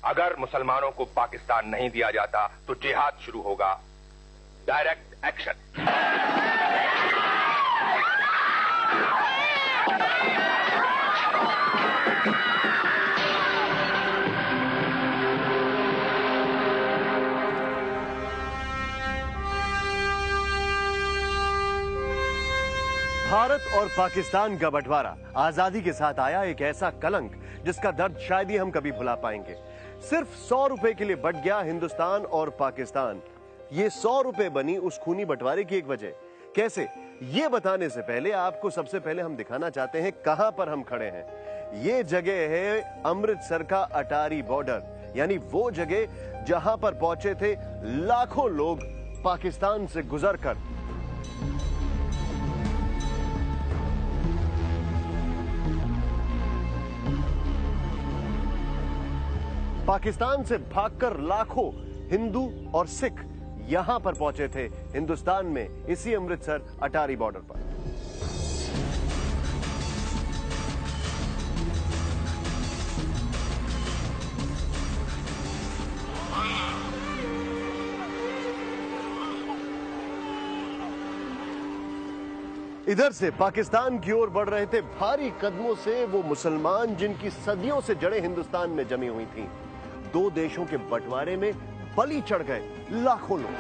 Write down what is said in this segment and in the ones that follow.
अगर मुसलमानों को पाकिस्तान नहीं दिया जाता तो जिहाद शुरू होगा, डायरेक्ट एक्शन। भारत और पाकिस्तान का बंटवारा आजादी के साथ आया एक ऐसा कलंक जिसका दर्द शायद ही हम कभी भुला पाएंगे। सिर्फ 100 रुपए के लिए बंट गया हिंदुस्तान और पाकिस्तान। ये 100 रुपए बनी उस खूनी बंटवारे की एक वजह। कैसे, ये बताने से पहले आपको सबसे पहले हम दिखाना चाहते हैं कहां पर हम खड़े हैं। ये जगह है अमृतसर का अटारी बॉर्डर, यानी वो जगह जहां पर पहुंचे थे लाखों लोग पाकिस्तान से गुजरकर। पाकिस्तान से भागकर लाखों हिंदू और सिख यहां पर पहुंचे थे हिंदुस्तान में, इसी अमृतसर अटारी बॉर्डर पर। इधर से पाकिस्तान की ओर बढ़ रहे थे भारी कदमों से वो मुसलमान जिनकी सदियों से जड़ें हिंदुस्तान में जमी हुई थीं। दो देशों के बंटवारे में बलि चढ़ गए लाखों लोग।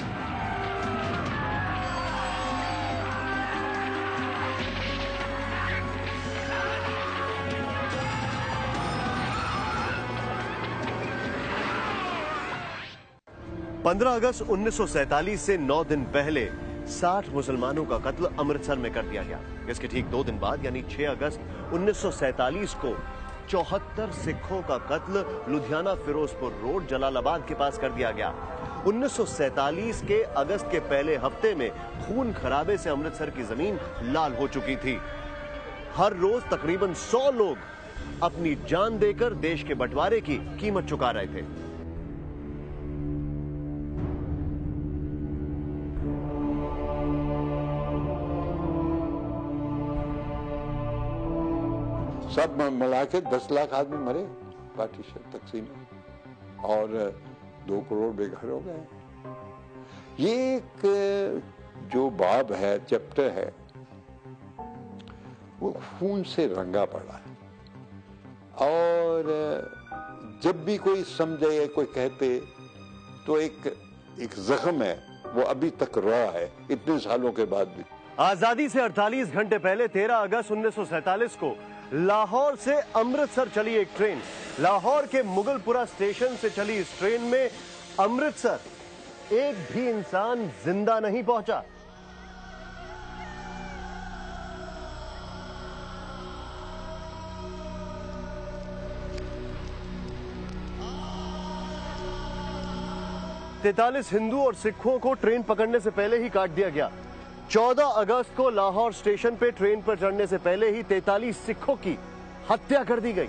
पंद्रह अगस्त 1947 से 9 दिन पहले 60 मुसलमानों का कत्ल अमृतसर में कर दिया गया। इसके ठीक 2 दिन बाद यानी 6 अगस्त 1947 को 74 सिखों का कत्ल लुधियाना फिरोजपुर रोड जलालाबाद के पास कर दिया गया। 1947 के अगस्त के पहले हफ्ते में खून खराबे से अमृतसर की जमीन लाल हो चुकी थी। हर रोज तकरीबन 100 लोग अपनी जान देकर देश के बंटवारे की कीमत चुका रहे थे। सब मिला के 10 लाख आदमी मरे पार्टीशन तकसीम में, और 2 करोड़ बेघर हो गए। ये एक जो बाब है, चैप्टर है, वो खून से रंगा पड़ा है। और जब भी कोई समझे, कोई कहते, तो एक जख्म है, वो अभी तक रहा है इतने सालों के बाद भी। आजादी से 48 घंटे पहले 13 अगस्त 1947 को लाहौर से अमृतसर चली एक ट्रेन। लाहौर के मुगलपुरा स्टेशन से चली इस ट्रेन में अमृतसर एक भी इंसान जिंदा नहीं पहुंचा। तैंतालीस हिंदू और सिखों को ट्रेन पकड़ने से पहले ही काट दिया गया। 14 अगस्त को लाहौर स्टेशन पे ट्रेन पर चढ़ने से पहले ही 43 सिखों की हत्या कर दी गई।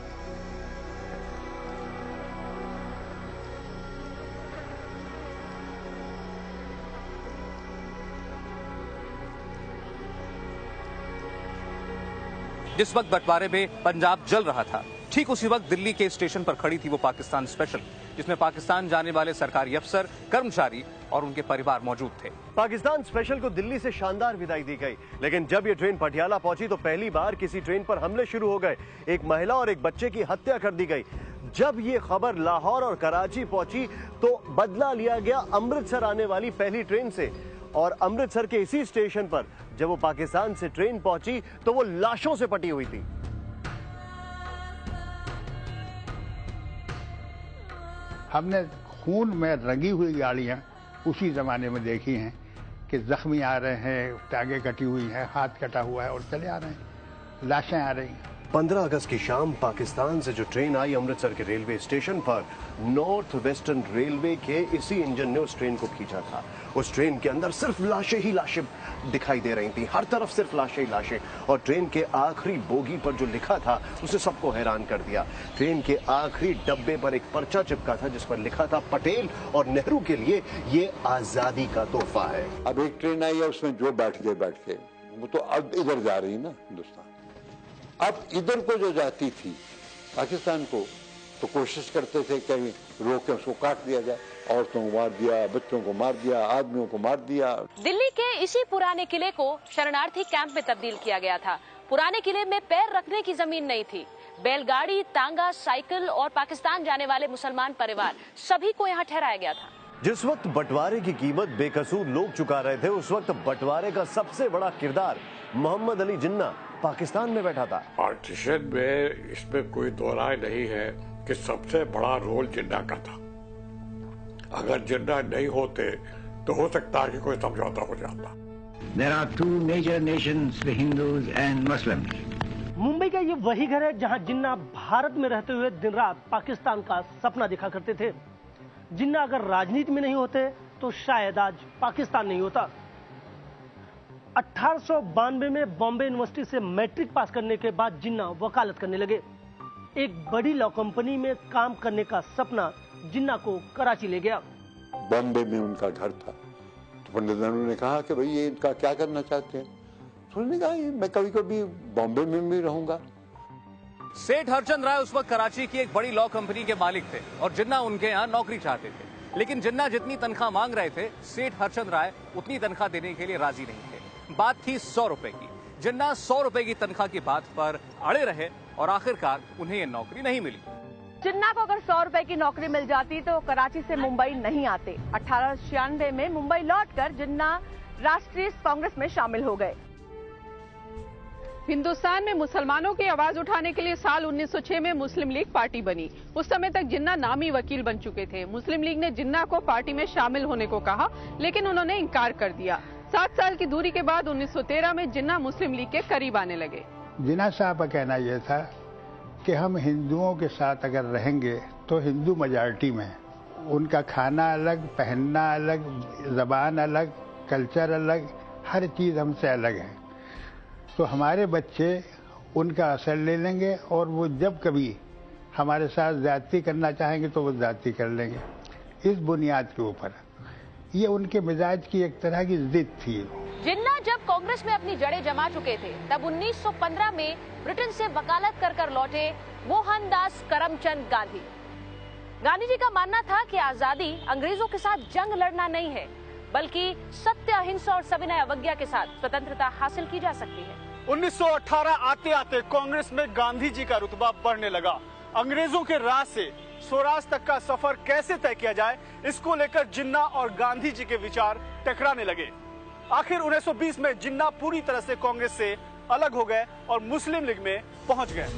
जिस वक्त बंटवारे में पंजाब जल रहा था, ठीक उसी वक्त दिल्ली के स्टेशन पर खड़ी थी वो पाकिस्तान स्पेशल, जिसमें पाकिस्तान जाने वाले सरकारी अफसर, कर्मचारी और उनके परिवार मौजूद थे। पाकिस्तान स्पेशल को दिल्ली से शानदार विदाई दी गई, लेकिन जब ये ट्रेन पटियाला पहुंची तो पहली बार किसी ट्रेन पर हमले शुरू हो गए। एक महिला और एक बच्चे की हत्या कर दी गई। जब ये खबर लाहौर और कराची पहुंची तो बदला लिया गया अमृतसर आने वाली पहली ट्रेन से, और अमृतसर के इसी स्टेशन पर जब वो पाकिस्तान से ट्रेन पहुंची तो वो लाशों से पटी हुई थी। हमने खून में रंगी हुई गाड़ियां उसी जमाने में देखी हैं कि जख्मी आ रहे हैं, टांगे कटी हुई हैं, हाथ कटा हुआ है और चले आ रहे हैं, लाशें आ रही हैं। 15 अगस्त की शाम पाकिस्तान से जो ट्रेन आई अमृतसर के रेलवे स्टेशन पर, नॉर्थ वेस्टर्न रेलवे के इसी इंजन ने उस ट्रेन को खींचा था। उस ट्रेन के अंदर सिर्फ लाशें ही लाशें दिखाई दे रही थी, हर तरफ सिर्फ लाशें ही लाशें। और ट्रेन के आखिरी बोगी पर जो लिखा था उसने सबको हैरान कर दिया। ट्रेन के आखिरी डब्बे पर एक पर्चा चिपका था जिस पर लिखा था, पटेल और नेहरू के लिए ये आजादी का तोहफा है। अब एक ट्रेन आई है, उसमें जो बैठ गए वो तो अब इधर जा रही ना हिंदुस्तान। अब इधर को जो जाती थी पाकिस्तान को, तो कोशिश करते थे कहीं रोक के उसको काट दिया जाए। औरतों को मार दिया, बच्चों को मार दिया, आदमियों को मार दिया। दिल्ली के इसी पुराने किले को शरणार्थी कैंप में तब्दील किया गया था। पुराने किले में पैर रखने की जमीन नहीं थी। बैलगाड़ी, तांगा, साइकिल और पाकिस्तान जाने वाले मुसलमान परिवार सभी को यहाँ ठहराया गया था। जिस वक्त बंटवारे की कीमत बेकसूर लोग चुका रहे थे, उस वक्त बंटवारे का सबसे बड़ा किरदार मोहम्मद अली जिन्ना पाकिस्तान में बैठा था। पार्टीशन में इसमें कोई दो राय नहीं है कि सबसे बड़ा रोल जिन्ना का था। अगर जिन्ना नहीं होते तो हो सकता है कि कोई समझौता हो जाता। There are two major nations, the Hindus and Muslims. Mumbai का ये वही घर है जहां जिन्ना भारत में रहते हुए दिन रात पाकिस्तान का सपना देखा करते थे। जिन्ना अगर राजनीति में नहीं होते तो शायद आज पाकिस्तान नहीं होता। 1892 में बॉम्बे यूनिवर्सिटी से मैट्रिक पास करने के बाद जिन्ना वकालत करने लगे। एक बड़ी लॉ कंपनी में काम करने का सपना जिन्ना को कराची ले गया। बॉम्बे में उनका घर था, तो पंडित नेहरू ने कहा कि भाई ये इनका क्या करना चाहते हैं। तो उन्होंने कहा मैं कभी कभी बॉम्बे में भी रहूंगा। सेठ हरचंद राय उस वक्त कराची की एक बड़ी लॉ कंपनी के मालिक थे और जिन्ना उनके यहाँ नौकरी चाहते थे। लेकिन जिन्ना जितनी तनख्वाह मांग रहे थे, सेठ हरचंद राय उतनी तनख्वाह देने के लिए राजी नहीं थे। बात थी 100 रुपए की। जिन्ना 100 रुपए की तनख्वाह की बात पर अड़े रहे और आखिरकार उन्हें ये नौकरी नहीं मिली। जिन्ना को अगर 100 रुपए की नौकरी मिल जाती तो कराची से मुंबई नहीं आते। 1896 में मुंबई लौटकर जिन्ना राष्ट्रीय कांग्रेस में शामिल हो गए। हिंदुस्तान में मुसलमानों की आवाज उठाने के लिए साल 1906 में मुस्लिम लीग पार्टी बनी। उस समय तक जिन्ना नामी वकील बन चुके थे। मुस्लिम लीग ने जिन्ना को पार्टी में शामिल होने को कहा, लेकिन उन्होंने इनकार कर दिया। 7 साल की दूरी के बाद 1913 में जिन्ना मुस्लिम लीग के करीब आने लगे। जिन्ना साहब का कहना यह था कि हम हिंदुओं के साथ अगर रहेंगे तो हिंदू मेजॉरिटी में, उनका खाना अलग, पहनना अलग, जबान अलग, कल्चर अलग, हर चीज़ हमसे अलग है। तो हमारे बच्चे उनका असर ले लेंगे और वो जब कभी हमारे साथ ज्यादती करना चाहेंगे तो वो ज्यादती कर लेंगे। इस बुनियाद के ऊपर ये उनके मिजाज की एक तरह की जिद थी। जिन्ना जब कांग्रेस में अपनी जड़ें जमा चुके थे, तब 1915 में ब्रिटेन से वकालत कर कर लौटे मोहनदास करमचंद गांधी। गांधी जी का मानना था कि आजादी अंग्रेजों के साथ जंग लड़ना नहीं है, बल्कि सत्य, अहिंसा और सविनय अवज्ञा के साथ स्वतंत्रता हासिल की जा सकती है। 1918 आते आते कांग्रेस में गांधी जी का रुतबा बढ़ने लगा। अंग्रेजों के राह से स्वराज तक का सफर कैसे तय किया जाए, इसको लेकर जिन्ना और गांधी जी के विचार टकराने लगे। आखिर 1920 में जिन्ना पूरी तरह से कांग्रेस से अलग हो गए और मुस्लिम लीग में पहुंच गए।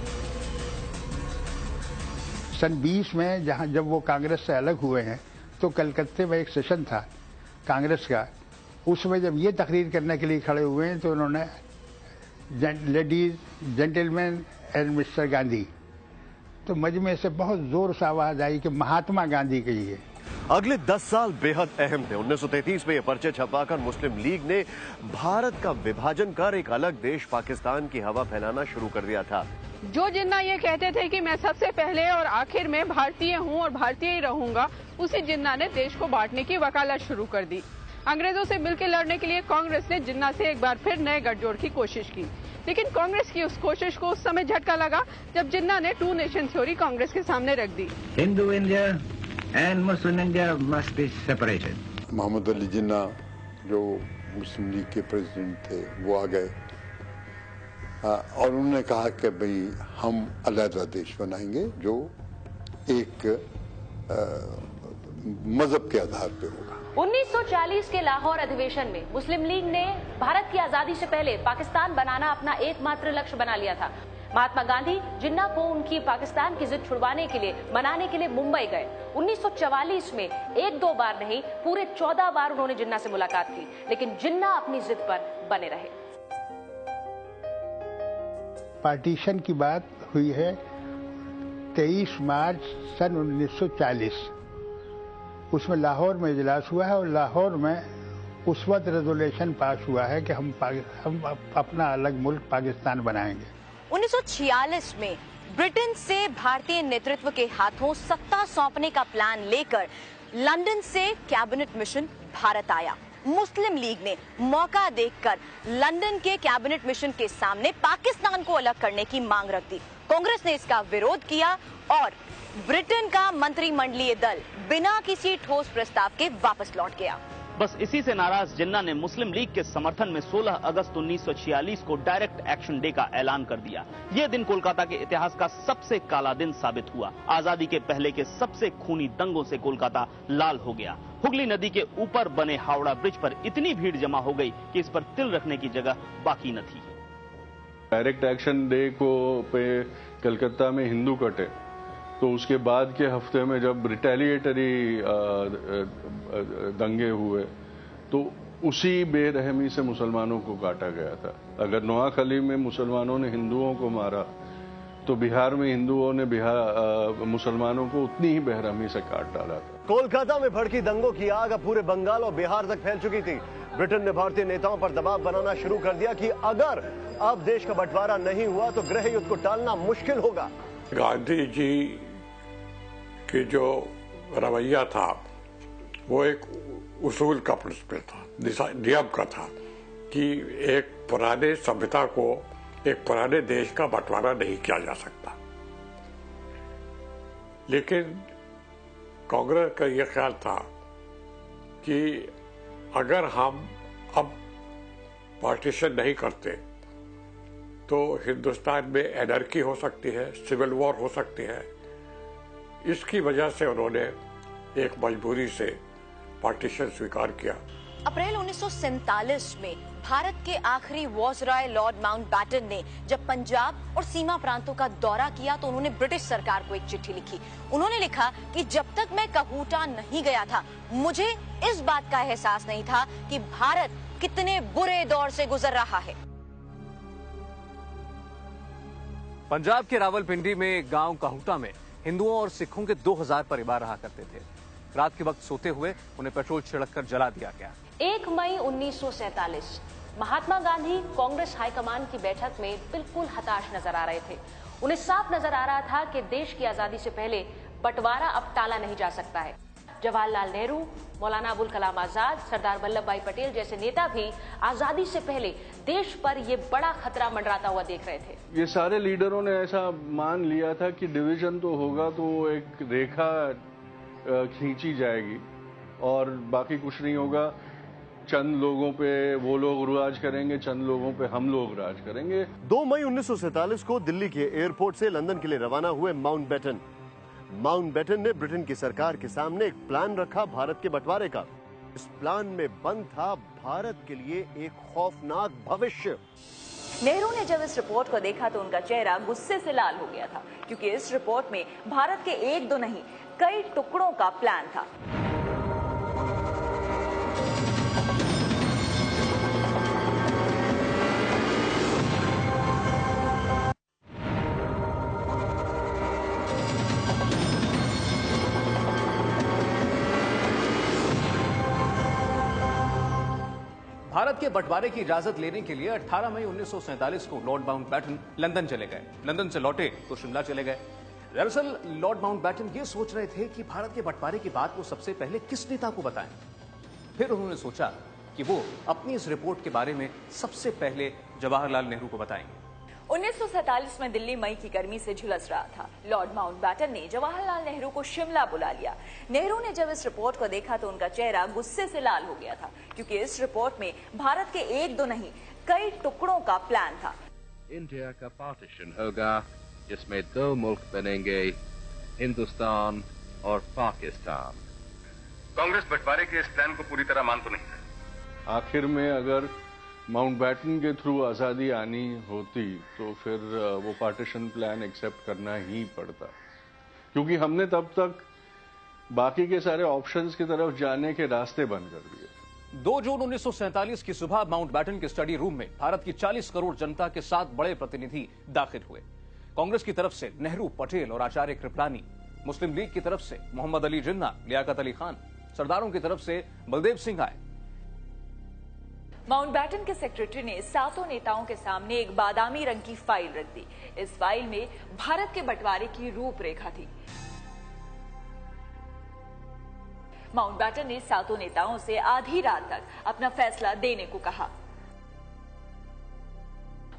सन 20 में जब वो कांग्रेस से अलग हुए हैं तो कलकत्ते में एक सेशन था कांग्रेस का। उसमें जब ये तकरीर करने के लिए खड़े हुए हैं तो उन्होंने ladies, gentleman and mister Gandhi, तो मजमे से बहुत जोर से आवाज आई कि महात्मा गांधी कहिए। अगले 10 साल बेहद अहम थे। 1933 में यह पर्चे छपाकर मुस्लिम लीग ने भारत का विभाजन कर एक अलग देश पाकिस्तान की हवा फैलाना शुरू कर दिया था। जो जिन्ना ये कहते थे कि मैं सबसे पहले और आखिर में भारतीय हूँ और भारतीय ही रहूंगा, उसी जिन्ना ने देश को बांटने की वकालत शुरू कर दी। अंग्रेजों से मिलकर लड़ने के लिए कांग्रेस ने जिन्ना से एक बार फिर नए गठजोड़ की कोशिश की, लेकिन कांग्रेस की उस कोशिश को उस समय झटका लगा जब जिन्ना ने 2 नेशन थ्योरी कांग्रेस के सामने रख दी। Hindu India and Muslim India must be separated. Mohammad Ali Jinnah जो मुस्लिम लीग के प्रेसिडेंट थे वो आ गए और उन्होंने कहा कि भाई हम अलग देश बनाएंगे जो एक मजहब के आधार पे होगा। 1940 के लाहौर अधिवेशन में मुस्लिम लीग ने भारत की आजादी से पहले पाकिस्तान बनाना अपना एकमात्र लक्ष्य बना लिया था। महात्मा गांधी जिन्ना को उनकी पाकिस्तान की जिद छुड़वाने के लिए, मनाने के लिए मुंबई गए। 1944 में 1-2 बार नहीं, पूरे 14 बार उन्होंने जिन्ना से मुलाकात की, लेकिन जिन्ना अपनी जिद पर बने रहे। पार्टीशन की बात हुई है 23 मार्च सन 1940। उसमें लाहौर में इजलास हुआ है और लाहौर में उस वक्त रेजोल्यूशन पास हुआ है कि हम अपना अलग मुल्क पाकिस्तान बनाएंगे। 1946 में ब्रिटेन से भारतीय नेतृत्व के हाथों सत्ता सौंपने का प्लान लेकर लंदन से कैबिनेट मिशन भारत आया। मुस्लिम लीग ने मौका देखकर लंदन के कैबिनेट मिशन के सामने पाकिस्तान को अलग करने की मांग रख दी। कांग्रेस ने इसका विरोध किया और ब्रिटेन का मंत्रिमंडलीय दल बिना किसी ठोस प्रस्ताव के वापस लौट गया। बस इसी से नाराज जिन्ना ने मुस्लिम लीग के समर्थन में 16 अगस्त 1946 को डायरेक्ट एक्शन डे का ऐलान कर दिया। यह दिन कोलकाता के इतिहास का सबसे काला दिन साबित हुआ। आजादी के पहले के सबसे खूनी दंगों से कोलकाता लाल हो गया। हुगली नदी के ऊपर बने हावड़ा ब्रिज पर इतनी भीड़ जमा हो गई कि इस पर तिल रखने की जगह बाकी न थी। डायरेक्ट एक्शन डे को पे कलकत्ता में हिंदू कटे, तो उसके बाद के हफ्ते में जब रिटेलिएटरी दंगे हुए तो उसी बेरहमी से मुसलमानों को काटा गया था। अगर नोआखली में मुसलमानों ने हिंदुओं को मारा तो बिहार में हिंदुओं ने मुसलमानों को उतनी ही बेरहमी से काट डाला था। कोलकाता में भड़की दंगों की आग अब पूरे बंगाल और बिहार तक फैल चुकी थी। ब्रिटेन ने भारतीय नेताओं पर दबाव बनाना शुरू कर दिया कि अगर अब देश का बंटवारा नहीं हुआ तो गृह युद्ध को टालना मुश्किल होगा। गांधी जी की जो रवैया था वो एक उसूल का प्रिंसिपल था, नियम का था कि एक पुराने सभ्यता को, एक पुराने देश का बंटवारा नहीं किया जा सकता। लेकिन कांग्रेस का यह ख्याल था कि अगर हम अब पार्टीशन नहीं करते तो हिंदुस्तान में एनर्की हो सकती है, सिविल वॉर हो सकती है। इसकी वजह से उन्होंने एक मजबूरी से पार्टीशन स्वीकार किया। अप्रैल 1947 में भारत के आखिरी वायसराय लॉर्ड माउंटबैटन ने जब पंजाब और सीमा प्रांतों का दौरा किया तो उन्होंने ब्रिटिश सरकार को एक चिट्ठी लिखी। उन्होंने लिखा कि जब तक मैं कपूटा नहीं गया था मुझे इस बात का एहसास नहीं था कि भारत कितने बुरे दौर से गुजर रहा है। पंजाब के रावलपिंडी में एक गांव कपूटा में हिंदुओं और सिखों के 2000 परिवार रहा करते थे। रात के वक्त सोते हुए उन्हें पेट्रोल छिड़ककर जला दिया गया। 1 मई 1947 महात्मा गांधी कांग्रेस हाईकमान की बैठक में बिल्कुल हताश नजर आ रहे थे। उन्हें साफ नजर आ रहा था कि देश की आजादी से पहले बंटवारा अब टाला नहीं जा सकता है। जवाहरलाल नेहरू, मौलाना अबुल कलाम आजाद, सरदार वल्लभ भाई पटेल जैसे नेता भी आजादी से पहले देश पर यह बड़ा खतरा मंडराता हुआ देख रहे थे। ये सारे लीडरों ने ऐसा मान लिया था कि डिवीजन तो होगा तो एक रेखा खींची जाएगी और बाकी कुछ नहीं होगा। चंद लोगों पे वो लोग राज करेंगे, चंद लोगों पे हम लोग राज करेंगे। 2 मई 1947 को दिल्ली के एयरपोर्ट से लंदन के लिए रवाना हुए माउंटबैटन ने ब्रिटेन की सरकार के सामने एक प्लान रखा भारत के बंटवारे का। इस प्लान में बंद था भारत के लिए एक खौफनाक भविष्य। नेहरू ने जब इस रिपोर्ट को देखा तो उनका चेहरा गुस्से से लाल हो गया था, क्योंकि इस रिपोर्ट में भारत के 1-2 नहीं कई टुकड़ों का प्लान था। भारत के बंटवारे की इजाजत लेने के लिए 18 मई 1947 को लॉर्ड माउंटबैटन लंदन चले गए। लंदन से लौटे तो शिमला चले गए। दरअसल लॉर्ड माउंटबैटन ये सोच रहे थे कि भारत के बंटवारे की बात वो सबसे पहले किस नेता को बताएं। फिर उन्होंने सोचा कि वो अपनी इस रिपोर्ट के बारे में सबसे पहले जवाहरलाल नेहरू को बताएंगे। 1947 में दिल्ली मई की गर्मी से झुलस रहा था। लॉर्ड माउंटबैटन ने जवाहरलाल नेहरू को शिमला बुला लिया। नेहरू ने जब इस रिपोर्ट को देखा तो उनका चेहरा गुस्से से लाल हो गया था, क्योंकि इस रिपोर्ट में भारत के 1-2 नहीं कई टुकड़ों का प्लान था। इंडिया का पार्टीशन होगा जिसमें 2 मुल्क बनेंगे, हिंदुस्तान और पाकिस्तान। कांग्रेस बंटवारे के इस प्लान को पूरी तरह मान तो नहीं है। आखिर में अगर माउंटबैटन के थ्रू आजादी आनी होती तो फिर वो पार्टीशन प्लान एक्सेप्ट करना ही पड़ता, क्योंकि हमने तब तक बाकी के सारे ऑप्शंस की तरफ जाने के रास्ते बंद कर दिए। 2 जून 1947 की सुबह माउंटबैटन के स्टडी रूम में भारत की 40 करोड़ जनता के 7 बड़े प्रतिनिधि दाखिल हुए। कांग्रेस की तरफ से नेहरू, पटेल और आचार्य कृपलानी, मुस्लिम लीग की तरफ से मोहम्मद अली जिन्ना, लियाकत अली खान, सरदारों की तरफ से बलदेव सिंह आए। माउंटबैटन के सेक्रेटरी ने 7 नेताओं के सामने एक बादामी रंग की फाइल रख दी। इस फाइल में भारत के बंटवारे की रूपरेखा थी। माउंटबैटन ने 7 नेताओं से आधी रात तक अपना फैसला देने को कहा।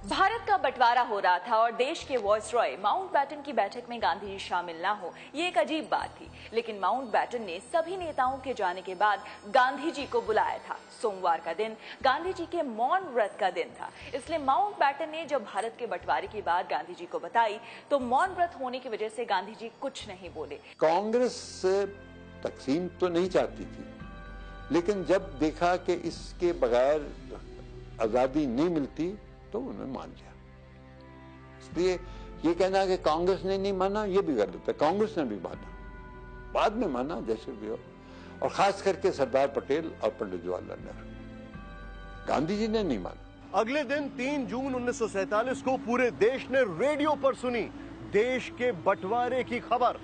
भारत का बंटवारा हो रहा था और देश के वॉइसरॉय माउंटबेटन की बैठक में गांधी जी शामिल ना हो, ये एक अजीब बात थी। लेकिन माउंटबेटन ने सभी नेताओं के जाने के बाद गांधी जी को बुलाया था। सोमवार का दिन गांधी जी के मौन व्रत का दिन था, इसलिए माउंटबेटन ने जब भारत के बंटवारे की बात गांधी जी को बताई तो मौन व्रत होने की वजह से गांधी जी कुछ नहीं बोले। कांग्रेस तकसीम तो नहीं चाहती थी, लेकिन जब देखा कि इसके बगैर आजादी नहीं मिलती तो उन्होंने मान लिया। इसलिए ये कहना कि कांग्रेस ने नहीं माना, ये भी गलत है। कांग्रेस ने भी माना, बाद में माना, जैसे भी हो, और खास करके सरदार पटेल और पंडित जवाहरलाल नेहरू। गांधी जी ने नहीं माना। अगले दिन 3 जून 1947 को पूरे देश ने रेडियो पर सुनी देश के बंटवारे की खबर।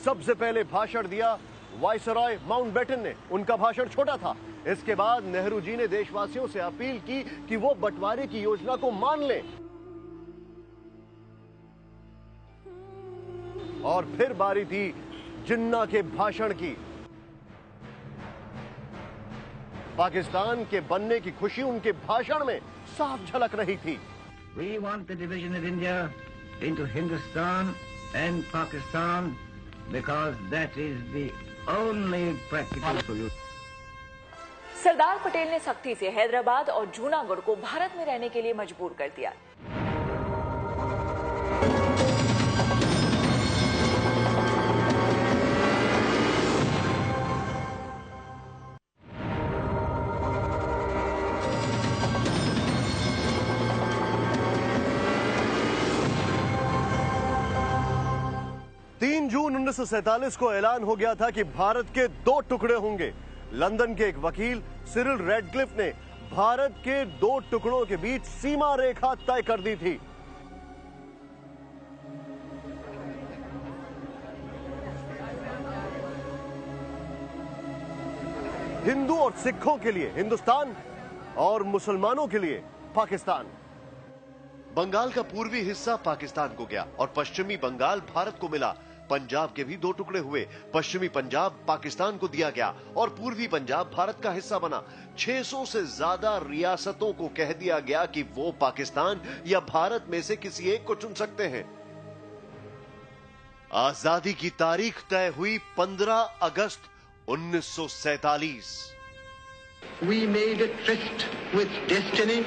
सबसे पहले भाषण दिया वाइसरॉय माउंटबेटन ने। उनका भाषण छोटा था। इसके बाद नेहरू जी ने देशवासियों से अपील की कि वो बंटवारे की योजना को मान लें। और फिर बारी थी जिन्ना के भाषण की। पाकिस्तान के बनने की खुशी उनके भाषण में साफ झलक रही थी। We want the division of India into Hindustan and Pakistan because that is the only practical solution. Sardar Patel ने सख्ती से हैदराबाद और जूनागढ़ को भारत में रहने के लिए मजबूर कर दिया। जून 1947 को ऐलान हो गया था कि भारत के 2 टुकड़े होंगे। लंदन के एक वकील सिरिल रेडक्लिफ ने भारत के 2 टुकड़ों के बीच सीमा रेखा तय कर दी थी। हिंदू और सिखों के लिए हिंदुस्तान और मुसलमानों के लिए पाकिस्तान। बंगाल का पूर्वी हिस्सा पाकिस्तान को गया और पश्चिमी बंगाल भारत को मिला। पंजाब के भी 2 टुकड़े हुए। पश्चिमी पंजाब पाकिस्तान को दिया गया और पूर्वी पंजाब भारत का हिस्सा बना। 600 से ज्यादा रियासतों को कह दिया गया कि वो पाकिस्तान या भारत में से किसी एक को चुन सकते हैं। आजादी की तारीख तय हुई 15 अगस्त 1947। We made a tryst with destiny,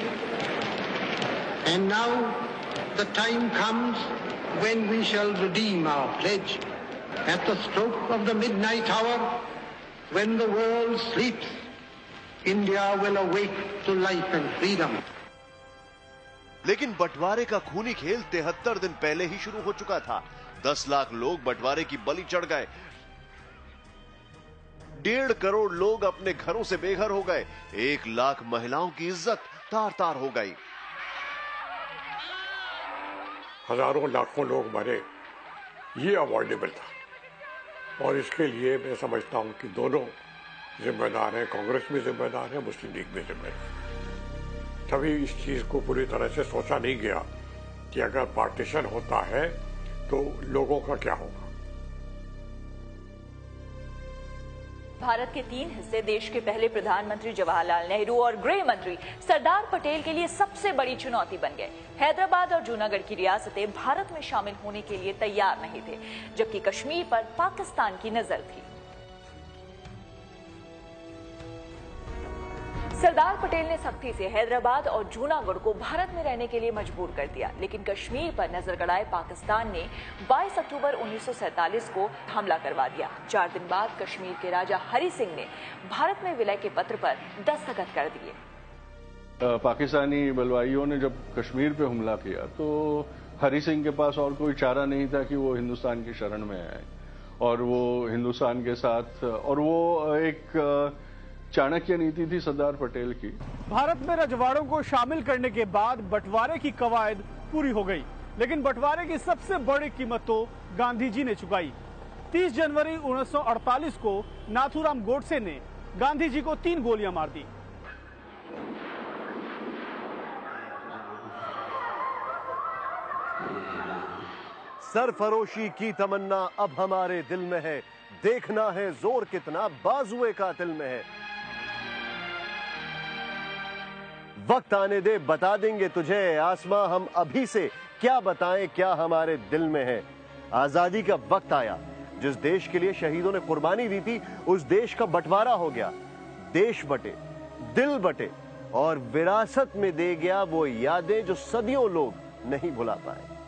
and now the time comes when we shall redeem our pledge. At the stroke of the midnight hour, when the world sleeps, India will awake to life and freedom. लेकिन बंटवारे का खूनी खेल 73 दिन पहले ही शुरू हो चुका था। 10 लाख लोग बंटवारे की बलि चढ़ गए। 1.5 करोड़ लोग अपने घरों से बेघर हो गए। 1 लाख महिलाओं की इज्जत तार-तार हो गई। हजारों लाखों लोग मरे, ये अवॉइडेबल था। और इसके लिए मैं समझता हूं कि दोनों जिम्मेदार हैं। कांग्रेस भी जिम्मेदार है, मुस्लिम लीग भी जिम्मेदार। तभी इस चीज को पूरी तरह से सोचा नहीं गया कि अगर पार्टीशन होता है तो लोगों का क्या होगा। भारत के 3 हिस्से देश के पहले प्रधानमंत्री जवाहरलाल नेहरू और गृह मंत्री सरदार पटेल के लिए सबसे बड़ी चुनौती बन गए। हैदराबाद और जूनागढ़ की रियासतें भारत में शामिल होने के लिए तैयार नहीं थे, जबकि कश्मीर पर पाकिस्तान की नजर थी। सरदार पटेल ने सख्ती से हैदराबाद और जूनागढ़ को भारत में रहने के लिए मजबूर कर दिया, लेकिन कश्मीर पर नजर गड़ाए पाकिस्तान ने 22 अक्टूबर 1947 को हमला करवा दिया। 4 दिन बाद कश्मीर के राजा हरि सिंह ने भारत में विलय के पत्र पर दस्तखत कर दिए। पाकिस्तानी बलवाइयों ने जब कश्मीर पे हमला किया तो हरि सिंह के पास और कोई चारा नहीं था कि वो हिंदुस्तान की शरण में आए और वो हिंदुस्तान के साथ, और वो एक चाणक्य नीति थी सरदार पटेल की। भारत में रजवाड़ों को शामिल करने के बाद बंटवारे की कवायद पूरी हो गई, लेकिन बंटवारे की सबसे बड़ी कीमत तो गांधी जी ने चुकाई। 30 जनवरी 1948 को नाथूराम गोडसे ने गांधी जी को 3 गोलियां मार दी। सरफरोशी की तमन्ना अब हमारे दिल में है, देखना है जोर कितना बाजुए कातिल में है। वक्त आने दे, बता देंगे तुझे आसमां, हम अभी से क्या बताएं क्या हमारे दिल में है। आजादी का वक्त आया, जिस देश के लिए शहीदों ने कुर्बानी दी थी उस देश का बंटवारा हो गया। देश बटे, दिल बटे और विरासत में दे गया वो यादें जो सदियों लोग नहीं भुला पाए।